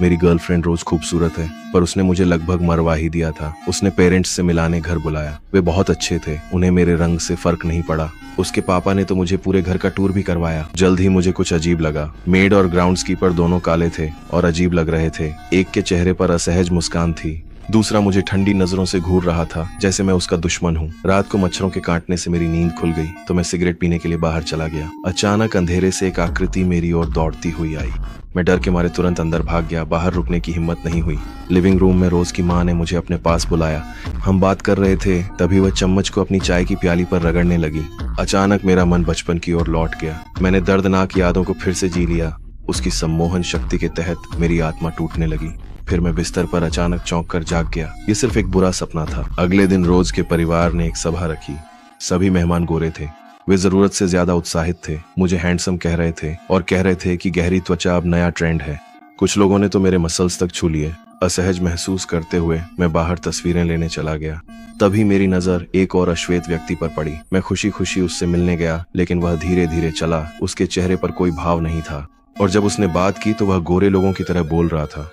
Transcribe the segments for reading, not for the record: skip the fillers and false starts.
मेरी गर्लफ्रेंड रोज खूबसूरत है, पर उसने मुझे लगभग मरवा ही दिया था। उसने पेरेंट्स से मिलाने घर बुलाया। वे बहुत अच्छे थे, उन्हें मेरे रंग से फर्क नहीं पड़ा। उसके पापा ने तो मुझे पूरे घर का टूर भी करवाया। जल्द ही मुझे कुछ अजीब लगा। मेड और ग्राउंड्सकीपर दोनों काले थे और अजीब लग रहे थे। एक के चेहरे पर असहज मुस्कान थी, दूसरा मुझे ठंडी नजरों से घूर रहा था, जैसे मैं उसका दुश्मन हूँ। रात को मच्छरों के काटने से मेरी नींद खुल गई तो मैं सिगरेट पीने के लिए बाहर चला गया। अचानक अंधेरे से एक आकृति मेरी ओर दौड़ती हुई आई। मैं डर के मारे तुरंत अंदर भाग गया। बाहर रुकने की हिम्मत नहीं हुई। लिविंग रूम में रोज की माँ ने मुझे अपने पास बुलाया। हम बात कर रहे थे, तभी वह चम्मच को अपनी चाय की प्याली पर रगड़ने लगी। अचानक मेरा मन बचपन की ओर लौट गया। मैंने दर्दनाक यादों को फिर से जी लिया। उसकी सम्मोहन शक्ति के तहत मेरी आत्मा टूटने लगी। फिर मैं बिस्तर पर अचानक चौंक कर जाग गया। ये सिर्फ एक बुरा सपना था। अगले दिन रोज के परिवार ने एक सभा रखी। सभी मेहमान गोरे थे। वे जरूरत से ज्यादा उत्साहित थे। मुझे हैंडसम कह रहे थे और कह रहे थे कि गहरी त्वचा अब नया ट्रेंड है। कुछ लोगों ने तो मेरे मसल्स तक छू लिए। असहज महसूस करते हुए मैं बाहर तस्वीरें लेने चला गया। तभी मेरी नजर एक और अश्वेत व्यक्ति पर पड़ी। मैं खुशी खुशी उससे मिलने गया, लेकिन वह धीरे धीरे चला। उसके चेहरे पर कोई भाव नहीं था, और जब उसने बात की तो वह गोरे लोगों की तरह बोल रहा था।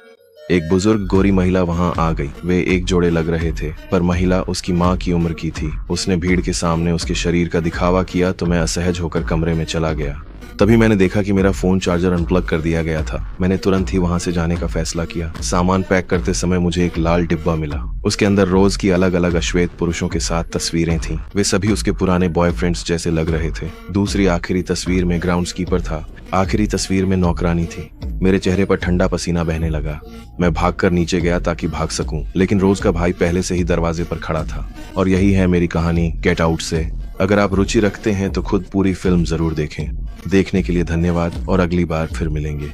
एक बुजुर्ग गोरी महिला वहां आ गई। वे एक जोड़े लग रहे थे, पर महिला उसकी माँ की उम्र की थी। उसने भीड़ के सामने उसके शरीर का दिखावा किया तो मैं असहज होकर कमरे में चला गया। तभी मैंने देखा कि मेरा फोन चार्जर अनप्लग कर दिया गया था। मैंने तुरंत ही वहां से जाने का फैसला किया। सामान पैक करते समय मुझे एक लाल डिब्बा मिला। उसके अंदर रोज की अलग अलग अश्वेत पुरुषों के साथ तस्वीरें थीं। वे सभी उसके पुराने बॉयफ्रेंड्स जैसे लग रहे थे। दूसरी आखिरी तस्वीर में ग्राउंड्सकीपर था। आखिरी तस्वीर में नौकरानी थी। मेरे चेहरे पर ठंडा पसीना बहने लगा। मैं भागकर नीचे गया ताकि भाग सकूं, लेकिन रोज का भाई पहले से ही दरवाजे पर खड़ा था। और यही है मेरी कहानी गेट आउट से। अगर आप रुचि रखते हैं तो खुद पूरी फिल्म जरूर देखें। देखने के लिए धन्यवाद और अगली बार फिर मिलेंगे।